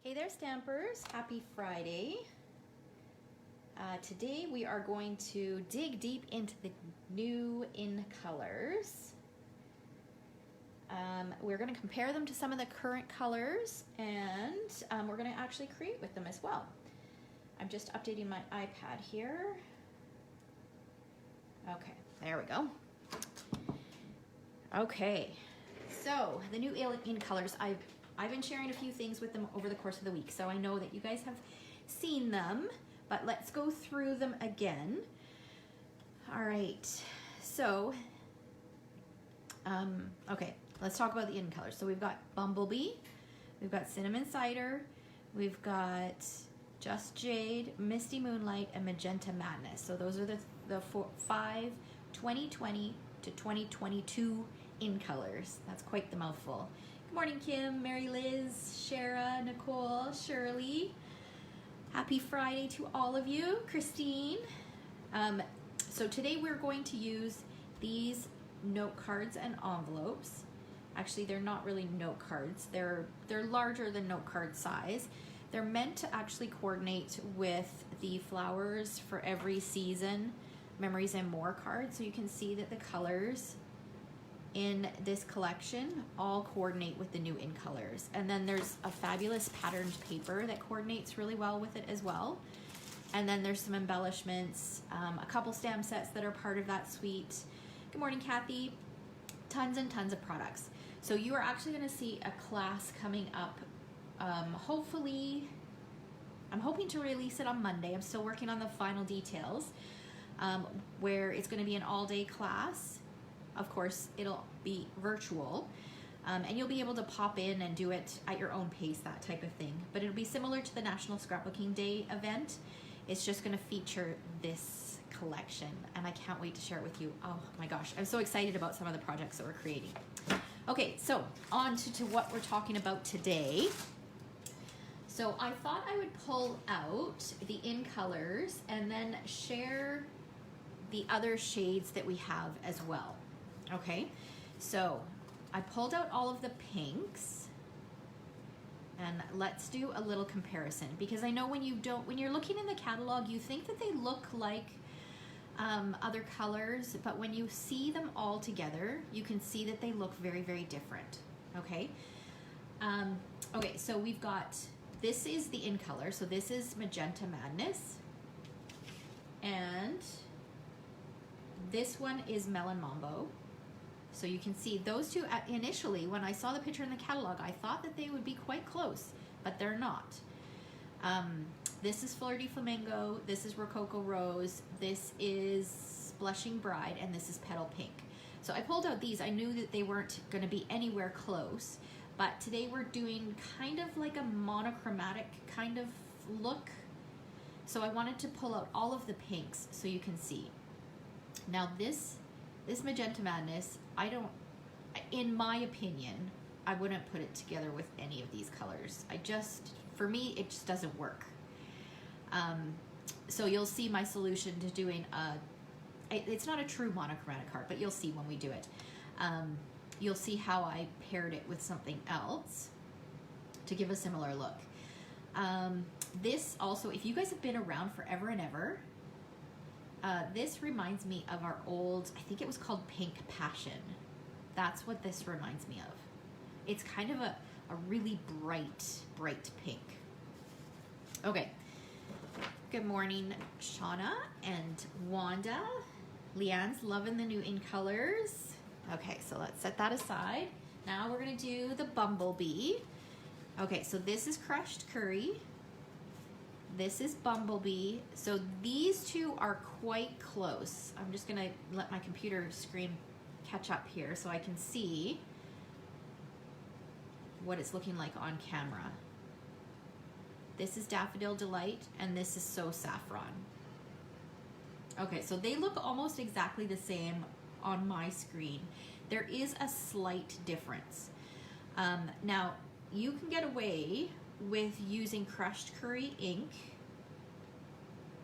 Hey there, Stampers. Happy Friday. Today we are going to dig deep into the new in colors. We're going to compare them to some of the current colors, and we're going to actually create with them as well. I'm just updating my iPad here. Okay, there we go. Okay, so the new in colors, I've been sharing a few things with them over the course of the week, so I know that you guys have seen them, but let's go through them again. All right, so, okay, let's talk about the in colors. So we've got Bumble Bee, we've got Cinnamon Cider, we've got Just Jade, Misty Moonlight, and Magenta Madness. So those are the five 2020 to 2022 in colors. That's quite the mouthful. Good morning, Kim, Mary Liz, Shara, Nicole, Shirley. Happy Friday to all of you. Christine. So today we're going to use these note cards and envelopes. Actually, they're not really note cards. They're larger than note card size. They're meant to actually coordinate with the flowers for every season, memories and more cards. So you can see that the colors in this collection all coordinate with the new in colors. And then there's a fabulous patterned paper that coordinates really well with it as well. And then there's some embellishments, a couple stamp sets that are part of that suite. Good morning, Kathy. Tons and tons of products. So you are actually going to see a class coming up. Hopefully, I'm hoping to release it on Monday. I'm still working on the final details, where it's going to be an all-day class. Of course, it'll be virtual, and you'll be able to pop in and do it at your own pace, that type of thing. But it'll be similar to the National Scrapbooking Day event. It's just going to feature this collection, and I can't wait to share it with you. Oh my gosh, I'm so excited about some of the projects that we're creating. Okay, so on to what we're talking about today. So I thought I would pull out the in colors and then share the other shades that we have as well. Okay, so I pulled out all of the pinks, and let's do a little comparison, because I know when you're looking in the catalog, you think that they look like other colors, but when you see them all together, you can see that they look very, very different. Okay, okay, so we've got, this is the in color, so this is Magenta Madness, and this one is Melon Mambo. So you can see those two, initially, when I saw the picture in the catalog, I thought that they would be quite close, but they're not. This is Fleur de Flamingo, this is Rococo Rose, this is Blushing Bride, and this is Petal Pink. So I pulled out these. I knew that they weren't going to be anywhere close, but today we're doing kind of like a monochromatic kind of look. So I wanted to pull out all of the pinks so you can see. Now this Magenta Madness, in my opinion, I wouldn't put it together with any of these colors. For me, it just doesn't work. So you'll see my solution to doing it's not a true monochromatic card, but you'll see when we do it. You'll see how I paired it with something else to give a similar look. This also, if you guys have been around forever and ever, this reminds me of our old, I think it was called Pink Passion. That's what this reminds me of. It's kind of a really bright pink. Okay. Good morning, Shauna and Wanda. Leanne's loving the new in colors. Okay, so let's set that aside. Now we're gonna do the Bumble Bee. Okay, so this is Crushed Curry. This is Bumble Bee. So these two are quite close. I'm just gonna let my computer screen catch up here so I can see what it's looking like on camera. This is Daffodil Delight, and this is So Saffron. Okay, so they look almost exactly the same on my screen. There is a slight difference. Now, you can get away with using Crushed Curry ink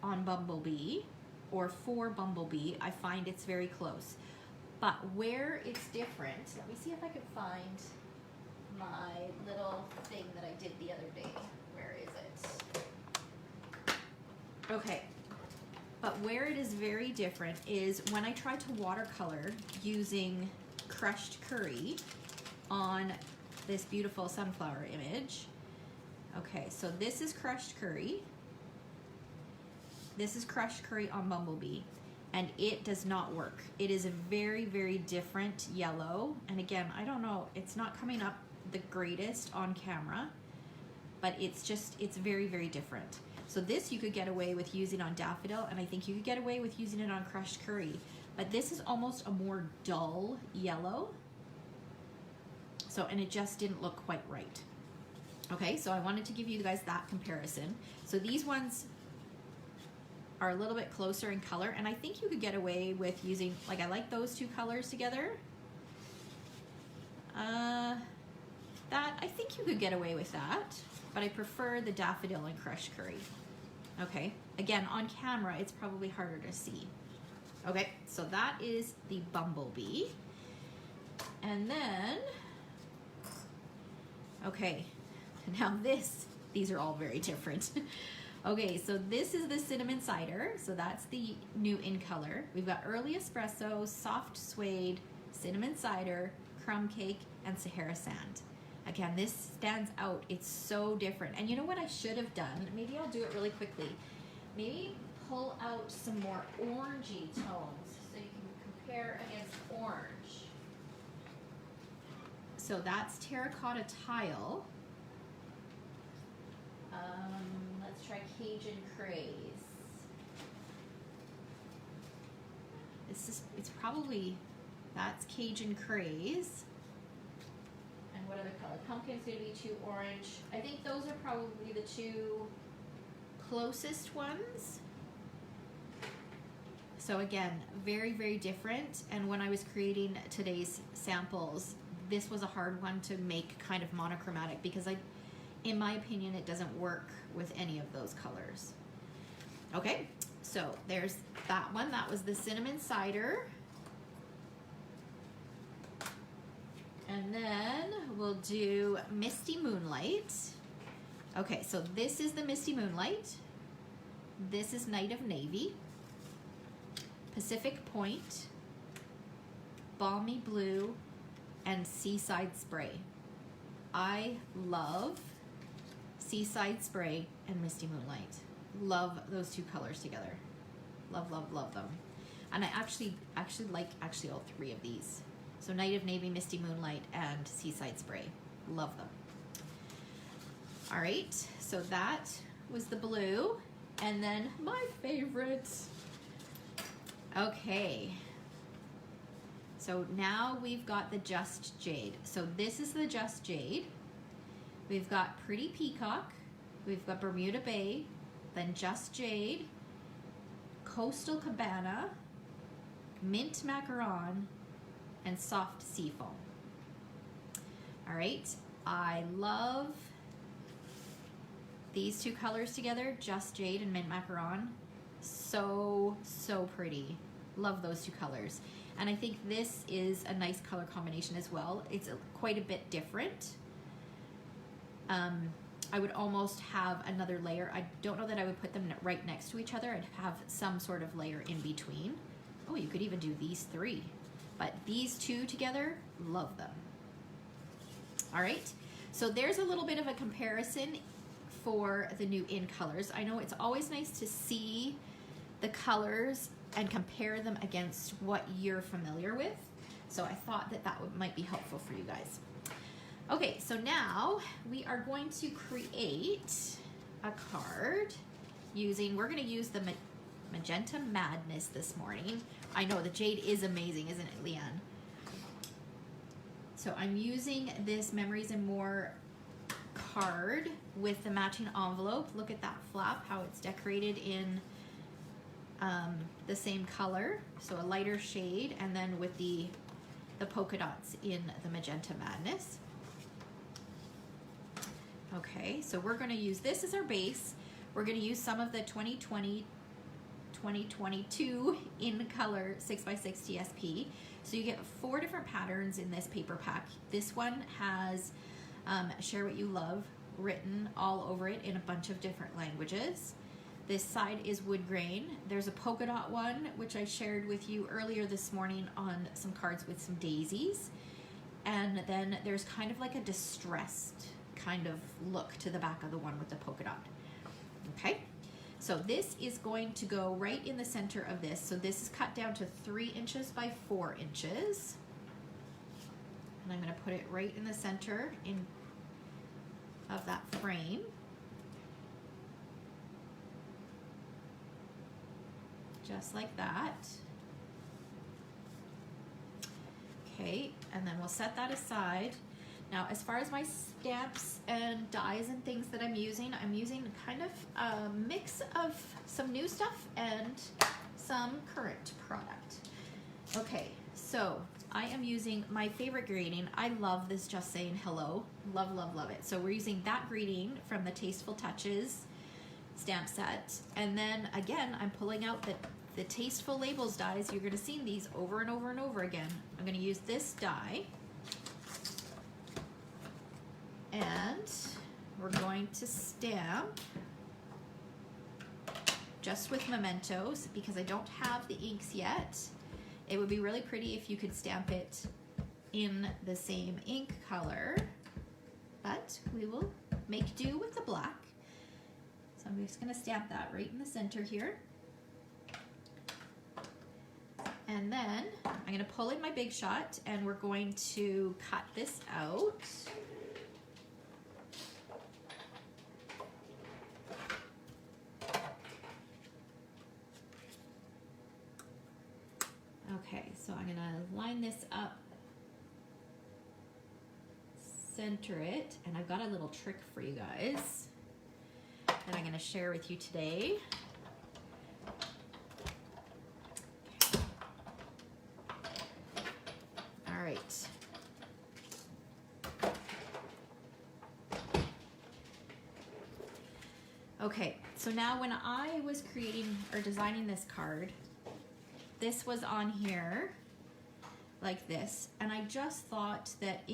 on Bumble Bee, or for Bumble Bee. I find it's very close. But where it's different, let me see if I can find my little thing that I did the other day. Okay, but where it is very different is when I tried to watercolor using crushed curry on this beautiful sunflower image. Okay, so this is crushed curry. This is crushed curry on Bumble Bee, and it does not work. It is a very, very different yellow. And again, I don't know, it's not coming up the greatest on camera, but it's very, very different. So this you could get away with using on Daffodil, and I think you could get away with using it on crushed curry. But this is almost a more dull yellow. So, and it just didn't look quite right. Okay, so I wanted to give you guys that comparison. So these ones are a little bit closer in color, and I think you could get away with using, like, I like those two colors together. That, I think you could get away with that, but I prefer the Daffodil and crushed curry. Okay, again, on camera, it's probably harder to see. Okay, so that is the Bumble Bee. And then, okay, now these are all very different. Okay, so this is the cinnamon cider. So that's the new in color. We've got early espresso, soft suede, cinnamon cider, crumb cake, and Sahara sand. Again, this stands out. It's so different. And you know what I should have done? Maybe I'll do it really quickly. Maybe pull out some more orangey tones so you can compare against orange. So that's terracotta tile. Let's try Cajun Craze. It's probably, that's Cajun Craze. And what other color? Pumpkin's gonna be too orange. I think those are probably the two closest ones. So again, very, very different. And when I was creating today's samples, this was a hard one to make kind of monochromatic because in my opinion, it doesn't work with any of those colors. Okay, so there's that one. That was the cinnamon cider. And then we'll do Misty Moonlight. Okay, so this is the Misty Moonlight. This is Night of Navy. Pacific Point, Balmy Blue, and Seaside Spray. I love Seaside Spray and Misty Moonlight. Love those two colors together. Love, love, love them. And I actually like all three of these. So Night of Navy, Misty Moonlight, and Seaside Spray. Love them. All right, so that was the blue. And then my favorite. Okay. So now we've got the Just Jade. So this is the Just Jade. We've got Pretty Peacock, we've got Bermuda Bay, then Just Jade, Coastal Cabana, Mint Macaron, and Soft Seafoam. All right, I love these two colors together, Just Jade and Mint Macaron. So, so pretty. Love those two colors. And I think this is a nice color combination as well. It's quite a bit different. I would almost have another layer. I don't know that I would put them right next to each other. I'd have some sort of layer in between. Oh, you could even do these three. But these two together, love them. All right, so there's a little bit of a comparison for the new in colors. I know it's always nice to see the colors and compare them against what you're familiar with. So I thought that might be helpful for you guys. Okay, so now we are going to create a card we're gonna use the Magenta Madness this morning. I know the jade is amazing, isn't it, Leanne? So I'm using this Memories and More card with the matching envelope. Look at that flap, how it's decorated in the same color, so a lighter shade, and then with the polka dots in the Magenta Madness. Okay, so we're going to use this as our base. We're going to use some of the 2022 in color 6x6 TSP. So you get 4 different patterns in this paper pack. This one has Share What You Love written all over it in a bunch of different languages. This side is wood grain. There's a polka dot one, which I shared with you earlier this morning on some cards with some daisies. And then there's kind of like a distressed kind of look to the back of the one with the polka dot. Okay, so this is going to go right in the center of this. So this is cut down to 3 inches by 4 inches. And I'm gonna put it right in the center of that frame. Just like that. Okay, and then we'll set that aside. Now, as far as my stamps and dies and things that I'm using kind of a mix of some new stuff and some current product. Okay, so I am using my favorite greeting. I love this Just Saying Hello. Love, love, love it. So we're using that greeting from the Tasteful Touches stamp set. And then again, I'm pulling out the Tasteful Labels dies. You're gonna see these over and over and over again. I'm gonna use this die. And we're going to stamp just with mementos because I don't have the inks yet. It would be really pretty if you could stamp it in the same ink color, but we will make do with the black. So I'm just gonna stamp that right in the center here. And then I'm gonna pull in my Big Shot and we're going to cut this out. Okay, so I'm gonna line this up, center it, and I've got a little trick for you guys that I'm gonna share with you today. All right. Okay, so now when I was creating or designing this card, this was on here like this, and I just thought that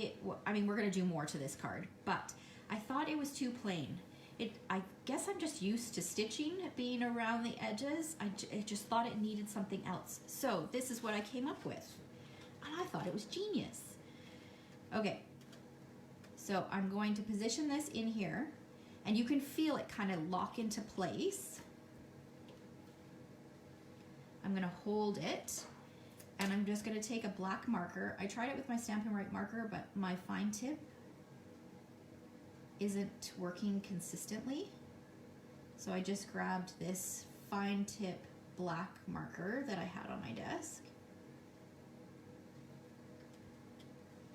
I mean, we're gonna do more to this card, but I thought it was too plain. I guess I'm just used to stitching being around the edges. I just thought it needed something else. So this is what I came up with, and I thought it was genius. Okay, so I'm going to position this in here, and you can feel it kind of lock into place. I'm gonna hold it, and I'm just gonna take a black marker. I tried it with my Stampin' Right marker, but my fine tip isn't working consistently. So I just grabbed this fine tip black marker that I had on my desk.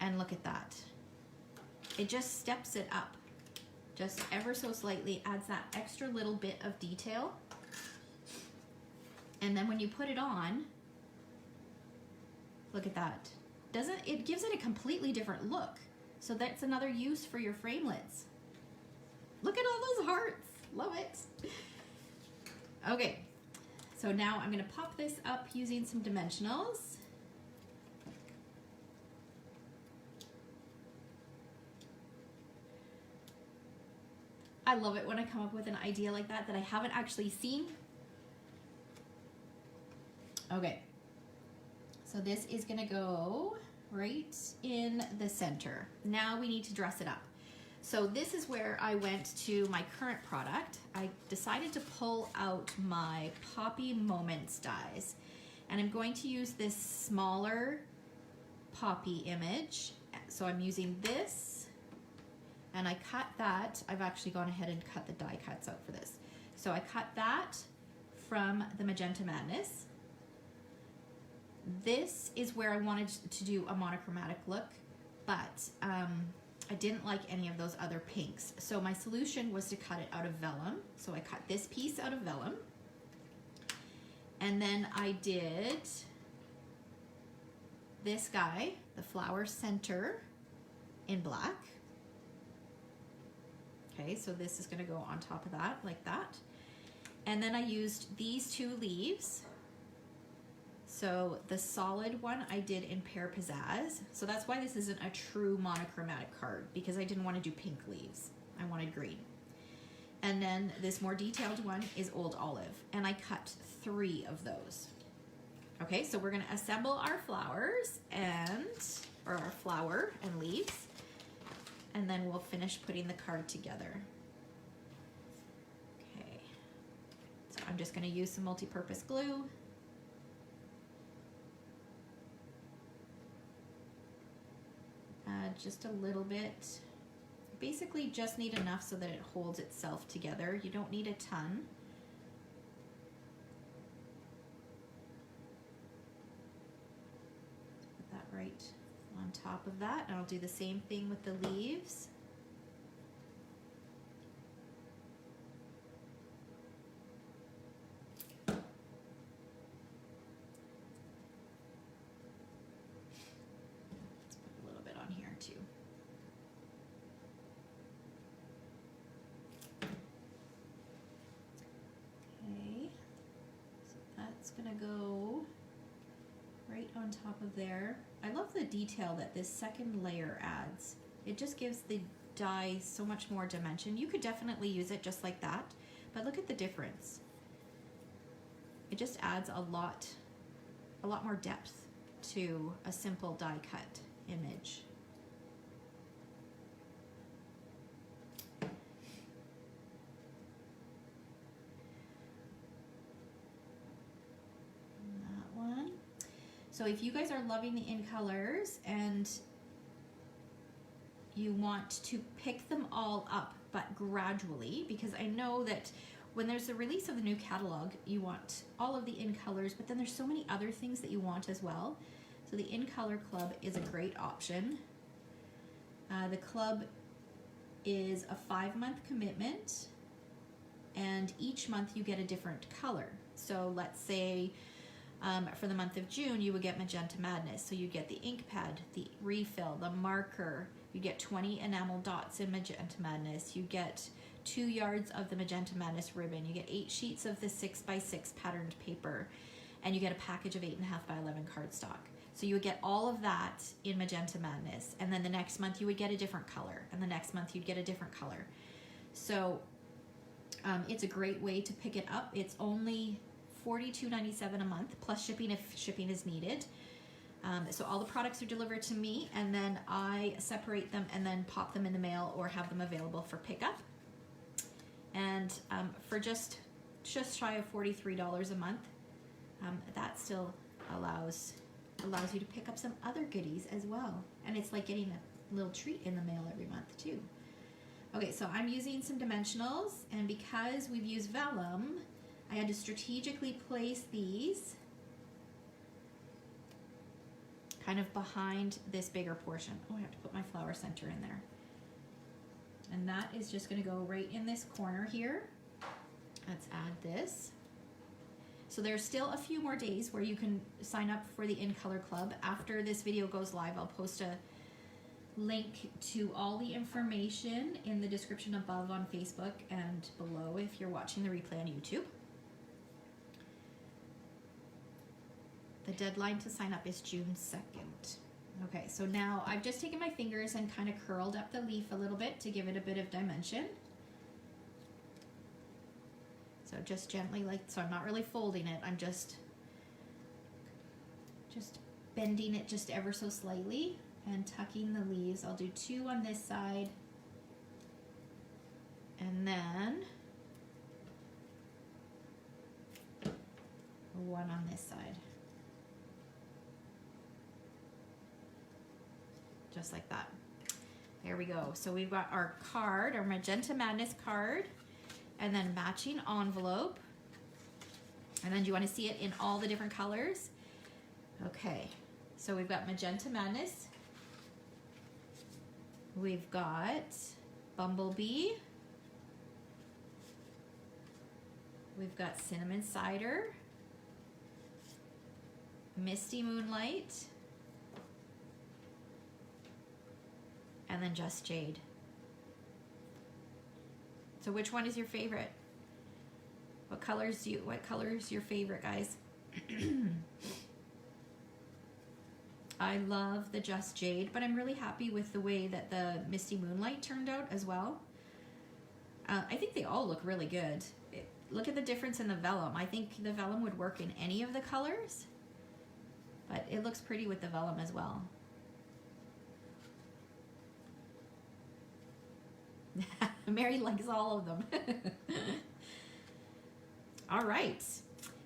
And look at that. It just steps it up, just ever so slightly, adds that extra little bit of detail. And then when you put it on, look at that. It gives it a completely different look. So that's another use for your framelits. Look at all those hearts. Love it. Okay, so now I'm gonna pop this up using some dimensionals. I love it when I come up with an idea like that I haven't actually seen. Okay, so this is gonna go right in the center. Now we need to dress it up. So this is where I went to my current product. I decided to pull out my Poppy Moments dies, and I'm going to use this smaller poppy image. So I'm using this, and I cut that. I've actually gone ahead and cut the die cuts out for this. So I cut that from the Magenta Madness. This is where I wanted to do a monochromatic look, but I didn't like any of those other pinks. So my solution was to cut it out of vellum. So I cut this piece out of vellum. And then I did this guy, the flower center, in black. Okay, so this is gonna go on top of that, like that. And then I used these two leaves. So the solid one I did in Pear Pizzazz. So that's why this isn't a true monochromatic card, because I didn't want to do pink leaves. I wanted green. And then this more detailed one is Old Olive. And I cut 3 of those. Okay, so we're gonna assemble our flowers or our flower and leaves. And then we'll finish putting the card together. Okay, so I'm just gonna use some multi-purpose glue. Just a little bit. Basically just need enough so that it holds itself together. You don't need a ton. Put that right on top of that. And I'll do the same thing with the leaves. Gonna go right on top of there. I love the detail that this second layer adds. It just gives the die so much more dimension. You could definitely use it just like that, but look at the difference. It just adds a lot more depth to a simple die cut image. So if you guys are loving the in colors and you want to pick them all up, but gradually, because I know that when there's the release of the new catalog, you want all of the in colors, but then there's so many other things that you want as well. So the In Color Club is a great option. The club is a 5-month commitment, and each month you get a different color. So let's say for the month of June, you would get Magenta Madness. So you get the ink pad, the refill, the marker. You get 20 enamel dots in Magenta Madness. You get 2 yards of the Magenta Madness ribbon. You get 8 sheets of the 6x6 patterned paper. And you get a package of 8.5 by 11 cardstock. So you would get all of that in Magenta Madness. And then the next month you would get a different color. And the next month you'd get a different color. So it's a great way to pick it up. It's only $42.97 a month, plus shipping if shipping is needed. So all the products are delivered to me, and then I separate them and then pop them in the mail or have them available for pickup. And for just shy of $43 a month, that still allows you to pick up some other goodies as well. And it's like getting a little treat in the mail every month too. Okay, so I'm using some dimensionals, and because we've used vellum, I had to strategically place these kind of behind this bigger portion. Oh, I have to put my flower center in there. And that is just going to go right in this corner here. Let's add this. So there's still a few more days where you can sign up for the In Color Club. After this video goes live, I'll post a link to all the information in the description above on Facebook and below if you're watching the replay on YouTube. The deadline to sign up is June 2nd. Okay, so now I've just taken my fingers and kind of curled up the leaf a little bit to give it a bit of dimension. So just gently, so I'm not really folding it, I'm just bending it just ever so slightly and tucking the leaves. I'll do 2 on this side, and then 1 on this side. Just like that. There we go. So we've got our card, our Magenta Madness card, and then matching envelope. And then do you want to see it in all the different colors? Okay. So we've got Magenta Madness. We've got Bumble Bee. We've got Cinnamon Cider. Misty Moonlight. And then Just Jade. So which one is your favorite? What color is your favorite, guys? I love the Just Jade, but I'm really happy with the way that the Misty Moonlight turned out as well. I think they all look really good. Look at the difference in the vellum. I think the vellum would work in any of the colors, but it looks pretty with the vellum as well. Mary likes all of them. All right.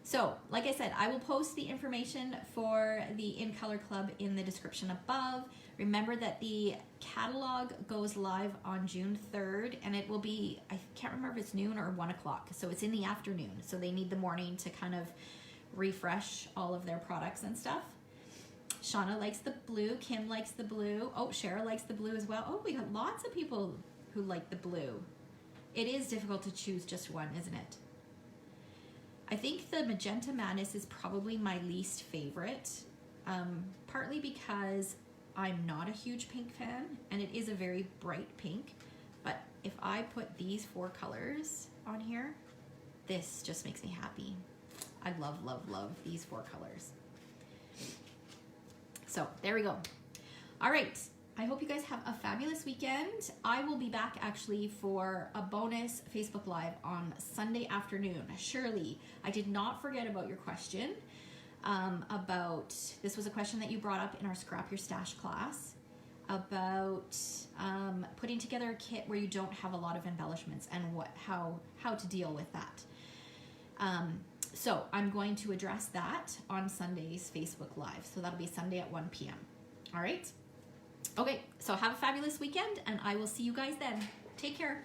So, like I said, I will post the information for the In Color Club in the description above. Remember that the catalog goes live on June 3rd, and it will be, I can't remember if it's noon or 1 o'clock, so it's in the afternoon. So they need the morning to kind of refresh all of their products and stuff. Shauna likes the blue, Kim likes the blue. Oh, Cheryl likes the blue as well. Oh, we got lots of people who like the blue. It is difficult to choose just one, isn't it? I think the Magenta Madness is probably my least favorite, partly because I'm not a huge pink fan, and it is a very bright pink. But if I put these 4 colors on here, this just makes me happy. I love, love, love these 4 colors. So there we go. All right. I hope you guys have a fabulous weekend. I will be back actually for a bonus Facebook Live on Sunday afternoon. Shirley, I did not forget about your question about, this was a question that you brought up in our Scrap Your Stash class about putting together a kit where you don't have a lot of embellishments and how to deal with that. So I'm going to address that on Sunday's Facebook Live. So that'll be Sunday at 1 p.m. All right. Okay, so have a fabulous weekend, and I will see you guys then. Take care.